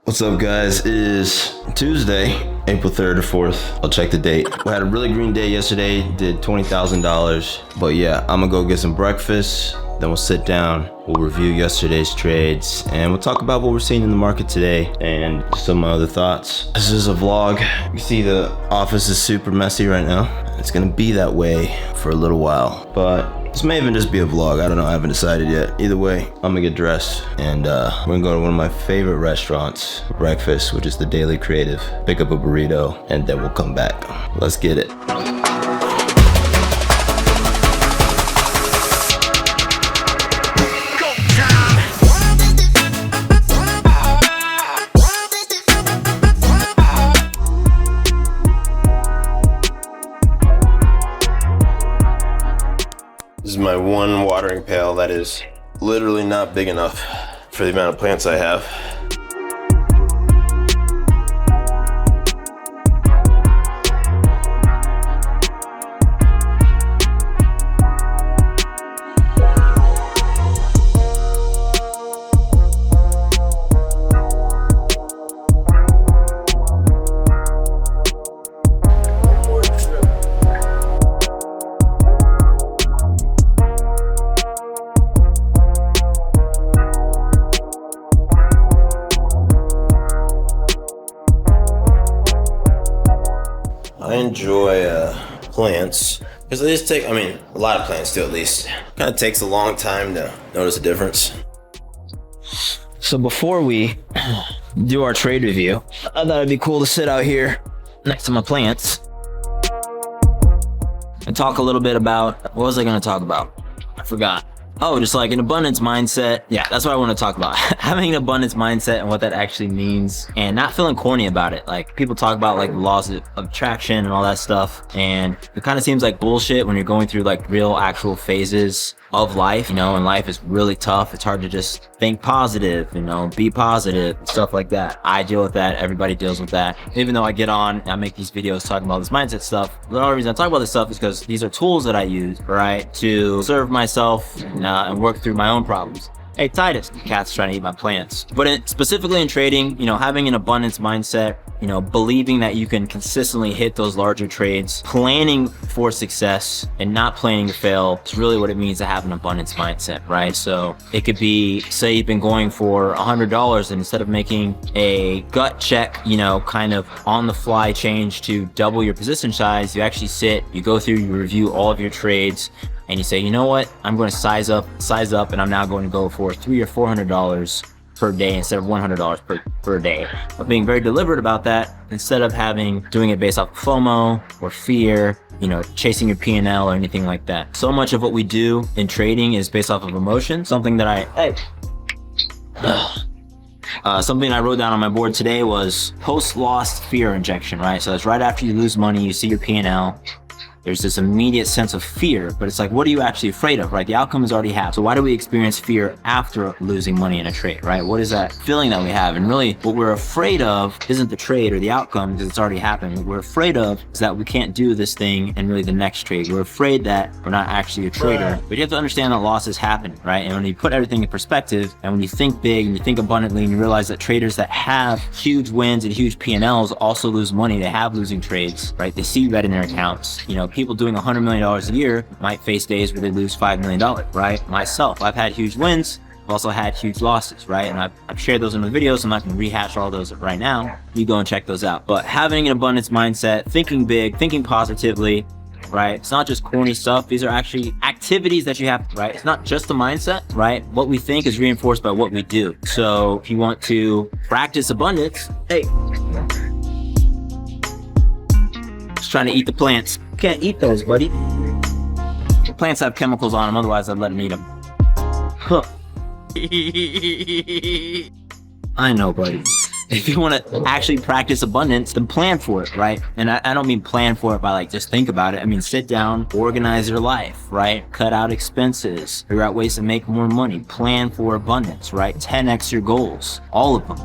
What's up, guys? It is Tuesday, April 3rd or 4th. I'll check the date. We had a really green day yesterday, did $20,000. But yeah, I'm gonna go get some breakfast, then we'll sit down, we'll review yesterday's trades, and we'll talk about what we're seeing in the market today and some of my other thoughts. This is a vlog. You see the office is super messy right now. It's gonna be that way for a little while, but this may even just be a vlog. I don't know, I haven't decided yet. Either way, I'm gonna get dressed and we're gonna go to one of my favorite restaurants for breakfast, which is the Daily Creative. Pick up a burrito and then we'll come back. Let's get it. This is my one watering pail that is literally not big enough for the amount of plants I have. I enjoy plants because they just take, a lot of plants do at least. Kind of takes a long time to notice a difference. So before we do our trade review, I thought it'd be cool to sit out here next to my plants and talk a little bit about, what was I going to talk about? I forgot. Oh, just like an abundance mindset. Yeah, that's what I want to talk about. Having an abundance mindset and what that actually means and not feeling corny about it. Like people talk about like laws of attraction and all that stuff. And it kind of seems like bullshit when you're going through like real actual phases of life, and life is really tough. It's hard to just think positive, be positive, stuff like that. I deal with that. Everybody deals with that. Even though I get on, I make these videos talking about this mindset stuff. The only reason I talk about this stuff is because these are tools that I use, right, to serve myself and work through my own problems. Hey, Titus, the cat's trying to eat my plants. But specifically in trading, having an abundance mindset, believing that you can consistently hit those larger trades, planning for success and not planning to fail is really what it means to have an abundance mindset, right? So it could be, say you've been going for $100 and instead of making a gut check, kind of on the fly change to double your position size, you actually sit, you go through, you review all of your trades, and you say, you know what, I'm going to size up, and I'm now going to go for $300 or $400 per day instead of $100 per day. But being very deliberate about that, instead of doing it based off of FOMO or fear, chasing your P&L or anything like that. So much of what we do in trading is based off of emotion. Something that something I wrote down on my board today was post-loss fear injection, right? So it's right after you lose money, you see your P&L. There's this immediate sense of fear, but it's like, what are you actually afraid of, right? The outcome has already happened. So why do we experience fear after losing money in a trade, right? What is that feeling that we have? And really what we're afraid of isn't the trade or the outcome because it's already happened. What we're afraid of is that we can't do this thing and really the next trade. We're afraid that we're not actually a trader, but you have to understand that losses happen, right? And when you put everything in perspective and when you think big and you think abundantly and you realize that traders that have huge wins and huge P&Ls also lose money, they have losing trades, right? They see red in their accounts. People doing $100 million a year might face days where they lose $5 million, right? Myself, I've had huge wins. I've also had huge losses, right? And I've shared those in the videos, so I'm not going to rehash all those right now. You go and check those out. But having an abundance mindset, thinking big, thinking positively, right? It's not just corny stuff. These are actually activities that you have, right? It's not just the mindset, right? What we think is reinforced by what we do. So if you want to practice abundance, hey, just trying to eat the plants. Can't eat those, buddy. The plants have chemicals on them, otherwise I'd let them eat them. Huh. I know, buddy. If you want to actually practice abundance, then plan for it, right? And I don't mean plan for it by like just think about it. I mean sit down, organize your life, right? Cut out expenses, figure out ways to make more money, plan for abundance, right? 10x your goals, all of them.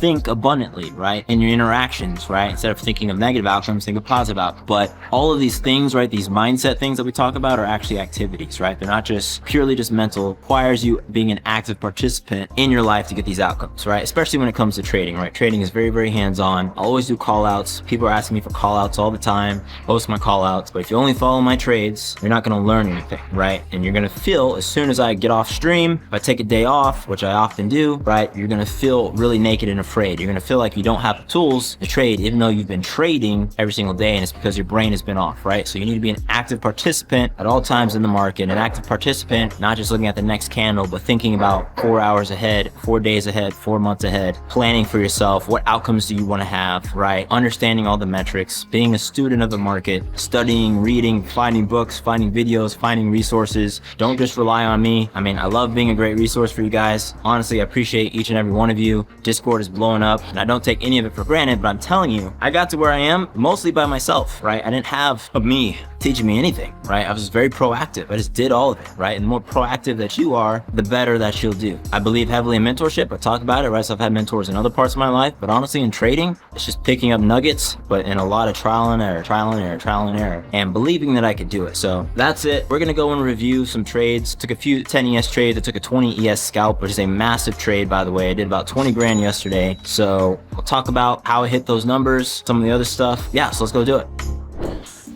think abundantly, right? In your interactions, right? Instead of thinking of negative outcomes, think of positive outcomes. But all of these things, right? These mindset things that we talk about are actually activities, right? They're not just purely just mental. It requires you being an active participant in your life to get these outcomes, right? Especially when it comes to trading, right? Trading is very, very hands-on. I always do call outs. People are asking me for call outs all the time, post my call outs. But if you only follow my trades, you're not going to learn anything, right? And you're going to feel, as soon as I get off stream, if I take a day off, which I often do, right? You're going to feel really naked and afraid. You're going to feel like you don't have the tools to trade, even though you've been trading every single day, and it's because your brain has been off, right? So you need to be an active participant at all times in the market, an active participant, not just looking at the next candle, but thinking about 4 hours ahead, 4 days ahead, 4 months ahead, planning for yourself. What outcomes do you want to have, right? Understanding all the metrics, being a student of the market, studying, reading, finding books, finding videos, finding resources. Don't just rely on me. I mean, I love being a great resource for you guys. Honestly, I appreciate each and every one of you. Discord is blowing up, and I don't take any of it for granted, but I'm telling you, I got to where I am mostly by myself, right? I didn't have a me teaching me anything, right? I was very proactive. I just did all of it, right? And the more proactive that you are, the better that you'll do. I believe heavily in mentorship. I talk about it, right? So I've had mentors in other parts of my life, but honestly in trading, it's just picking up nuggets, but in a lot of trial and error, and believing that I could do it. So that's it. We're gonna go and review some trades. Took a few 10 ES trades. I took a 20 ES scalp, which is a massive trade, by the way. I did about 20 grand yesterday. So we'll talk about how I hit those numbers, some of the other stuff. Yeah, so let's go do it.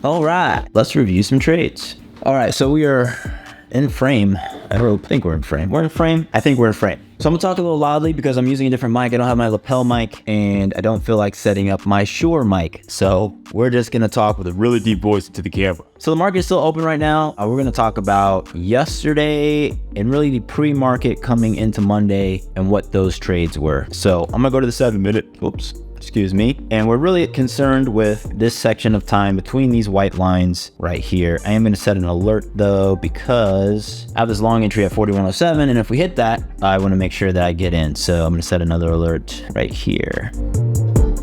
All right, let's review some trades. All right, so we are in frame. I don't think we're in frame. We're in frame? I think we're in frame. So I'm gonna talk a little loudly because I'm using a different mic. I don't have my lapel mic, and I don't feel like setting up my Shure mic. So we're just gonna talk with a really deep voice into the camera. So the market is still open right now. We're gonna talk about yesterday and really the pre-market coming into Monday and what those trades were. So I'm gonna go to the 7-minute. Oops. Excuse me. And we're really concerned with this section of time between these white lines right here. I am going to set an alert though, because I have this long entry at 4107. And if we hit that, I want to make sure that I get in. So I'm going to set another alert right here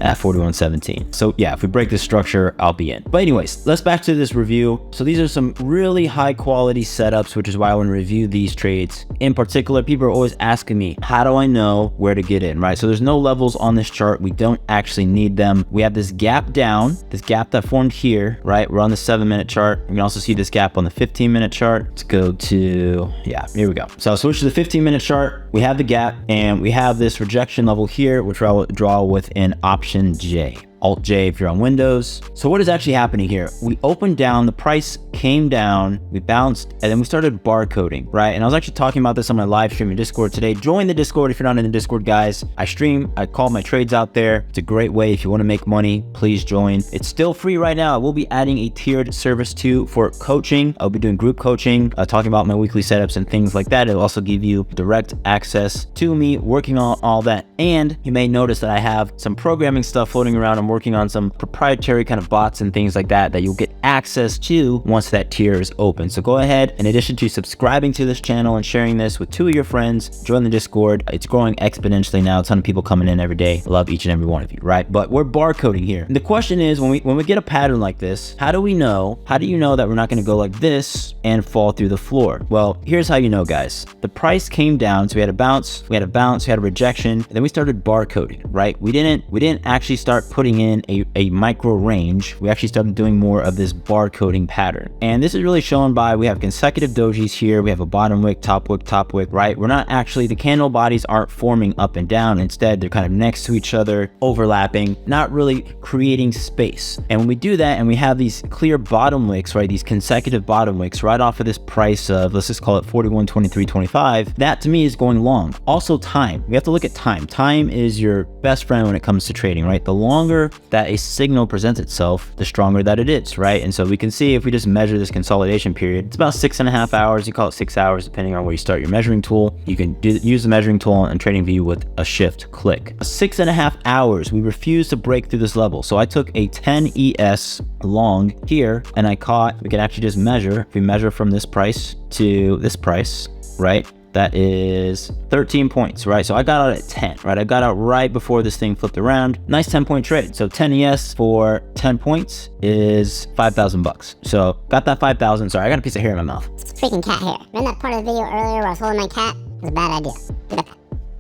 at 4117. So yeah, if we break this structure, I'll be in. But anyways, let's back to this review. So these are some really high quality setups, which is why I want to review these trades. In particular, people are always asking me, how do I know where to get in, right? So there's no levels on this chart. We don't actually need them. We have this gap down, this gap that formed here, right? We're on the 7-minute chart. You can also see this gap on the 15-minute chart. Let's go to, yeah, here we go. So I'll switch to the 15-minute chart. We have the gap and we have this rejection level here, which I will draw with an option J. Alt J if you're on Windows. So what is actually happening here? We opened down, the price came down, we bounced, and then we started barcoding, right? And I was actually talking about this on my live stream in Discord today. Join the Discord if you're not in the Discord, guys. I stream, I call my trades out there. It's a great way. If you want to make money, please join. It's still free right now. I will be adding a tiered service too for coaching. I'll be doing group coaching, talking about my weekly setups and things like that. It'll also give you direct access to me working on all that. And you may notice that I have some programming stuff floating around. I'm working on some proprietary kind of bots and things like that you'll get access to once that tier is open. So go ahead, in addition to subscribing to this channel and sharing this with 2 of your friends, join the Discord. It's growing exponentially now. A ton of people coming in every day. I love each and every one of you, right? But we're barcoding here. And the question is, when we get a pattern like this, how do you know that we're not going to go like this and fall through the floor? Well, here's how you know, guys. The price came down, so we had a bounce, we had a rejection, and then we started barcoding, right? We didn't actually start putting in a micro range. We actually started doing more of this barcoding pattern. And this is really shown by, we have consecutive dojis here. We have a bottom wick, top wick, right? We're not actually, the candle bodies aren't forming up and down. Instead, they're kind of next to each other, overlapping, not really creating space. And when we do that and we have these clear bottom wicks, right? These consecutive bottom wicks right off of this price of, let's just call it 41.2325, that to me is going long. Also time, we have to look at time. Time is your best friend when it comes to trading, right? The longer that a signal presents itself, the stronger that it is, right? And so we can see if we just measure this consolidation period, it's about 6.5 hours. You call it 6 hours, depending on where you start your measuring tool. You can use the measuring tool in TradingView with a shift click. 6.5 hours, we refuse to break through this level. So I took a 10 ES long here and I caught, we can actually just measure, if we measure from this price to this price, right? That is 13 points, right? So I got out at 10, right? I got out right before this thing flipped around. Nice 10-point trade. So 10 ES for 10 points is 5,000 bucks. So got that 5,000. Sorry, I got a piece of hair in my mouth. It's freaking cat hair. Remember that part of the video earlier where I was holding my cat? It was a bad idea.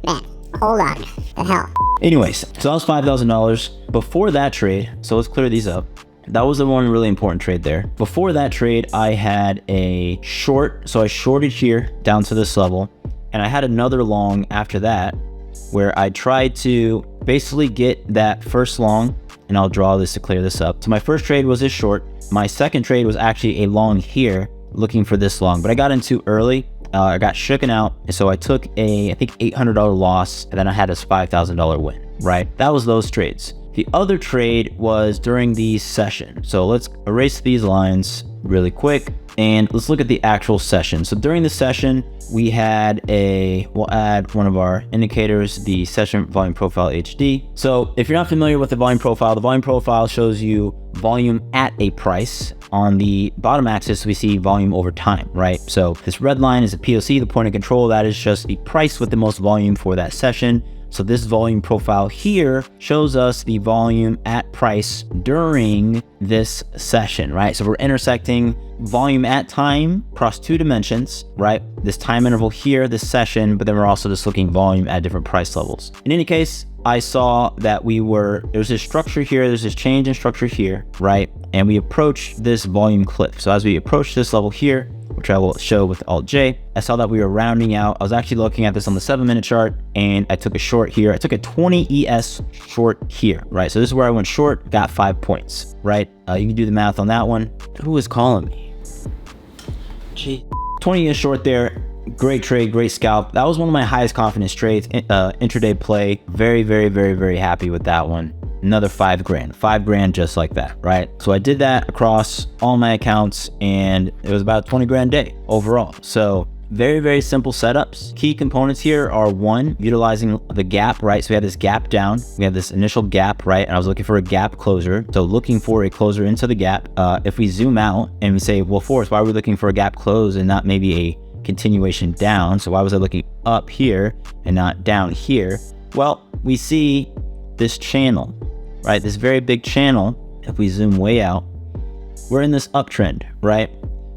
Man, hold on. The hell? Anyways, so that was $5,000 before that trade. So let's clear these up. That was the one really important trade there. Before that trade, I had a short. So I shorted here down to this level, and I had another long after that where I tried to basically get that first long, and I'll draw this to clear this up. So my first trade was this short. My second trade was actually a long here, looking for this long, but I got in too early. I got shooken out, and so I took a, I think, $800 loss, and then I had this $5,000 win, right? That was those trades. The other trade was during the session. So let's erase these lines really quick, and let's look at the actual session. So during the session, we had we'll add one of our indicators, the session volume profile HD. So if you're not familiar with the volume profile shows you volume at a price. On the bottom axis, we see volume over time, right? So this red line is a POC, the point of control. That is just the price with the most volume for that session. So this volume profile here shows us the volume at price during this session, right? So we're intersecting volume at time across two dimensions, right? This time interval here, this session, but then we're also just looking volume at different price levels. In any case, I saw that there's this structure here, there's this change in structure here, right? And we approach this volume cliff. So as we approach this level here, which I will show with Alt J, I saw that we were rounding out. I was actually looking at this on the 7-minute chart, and I took a short here. I took a 20 ES short here, right? So this is where I went short, got 5 points, right? You can do the math on that one. Who is calling me? Gee, 20 ES short there. Great trade, great scalp. That was one of my highest confidence trades, intraday play. Very, very, very, very happy with that one. Another $5,000 just like that, right? So I did that across all my accounts, and it was about $20,000 a day overall. So very, very simple setups. Key components here are one, utilizing the gap, right? So we have this gap down, we have this initial gap, right? And I was looking for a gap closer. So looking for a closer into the gap. If we zoom out and we say, well, Forrest, why are we looking for a gap close and not maybe a continuation down? So why was I looking up here and not down here? Well, we see this channel, right? This very big channel. If we zoom way out, we're in this uptrend, right?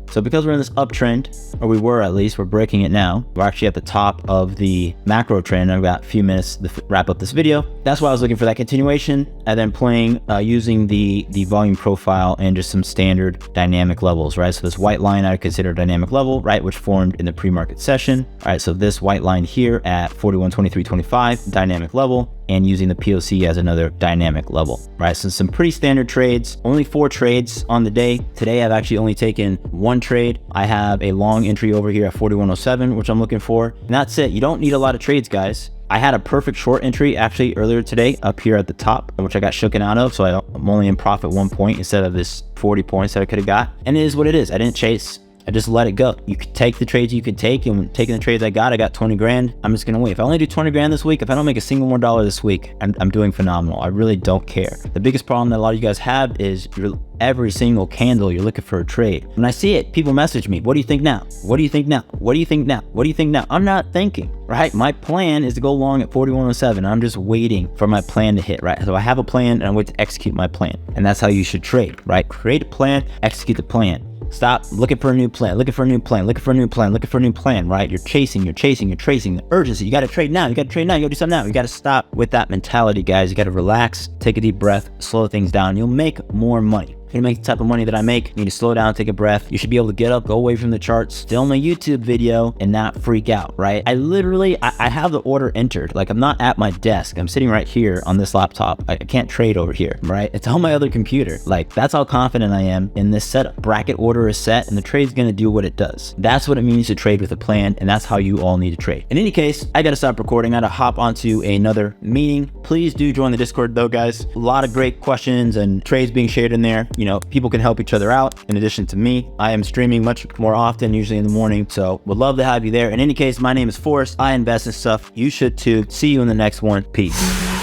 So because we're in this uptrend, or we were at least, we're breaking it now. We're actually at the top of the macro trend. I've got a few minutes to wrap up this video. That's why I was looking for that continuation, and then playing using the volume profile and just some standard dynamic levels, right? So this white line I consider a dynamic level, right, which formed in the pre-market session. All right, so this white line here at 41.2325 dynamic level, and using the POC as another dynamic level, right? So some pretty standard trades, only 4 trades on the day. Today, I've actually only taken 1 trade. I have a long entry over here at 41.07, which I'm looking for. And that's it. You don't need a lot of trades, guys. I had a perfect short entry actually earlier today up here at the top, which I got shooken out of. So I'm only in profit 1 point instead of this 40 points that I could have got. And it is what it is. I didn't chase. I just let it go. You could take the trades you could take, and taking the trades I got 20 grand. I'm just gonna wait. If I only do 20 grand this week, if I don't make a single more dollar this week, I'm doing phenomenal. I really don't care. The biggest problem that a lot of you guys have is every single candle you're looking for a trade. When I see it, people message me, what do you think now? What do you think now? What do you think now? What do you think now? I'm not thinking, right? My plan is to go long at 41.07. I'm just waiting for my plan to hit, right? So I have a plan, and I'm waiting to execute my plan. And that's how you should trade, right? Create a plan, execute the plan. Stop looking for a new plan, looking for a new plan, looking for a new plan, looking for a new plan, right? You're chasing the urgency. You got to trade now. You got to trade now. You got to do something now. You got to stop with that mentality, guys. You got to relax, take a deep breath, slow things down. You'll make more money. If you make the type of money that I make, you need to slow down, take a breath. You should be able to get up, go away from the charts, film a YouTube video, and not freak out, right? I have the order entered. Like, I'm not at my desk. I'm sitting right here on this laptop. I can't trade over here, right? It's on my other computer. Like, that's how confident I am in this setup. Bracket order is set, and the trade's gonna do what it does. That's what it means to trade with a plan, and that's how you all need to trade. In any case, I gotta stop recording. I gotta hop onto another meeting. Please do join the Discord though, guys. A lot of great questions and trades being shared in there. You know, people can help each other out. In addition to me, I am streaming much more often, usually in the morning. So would love to have you there. In any case, my name is Forrest. I invest in stuff. You should too. See you in the next one. Peace.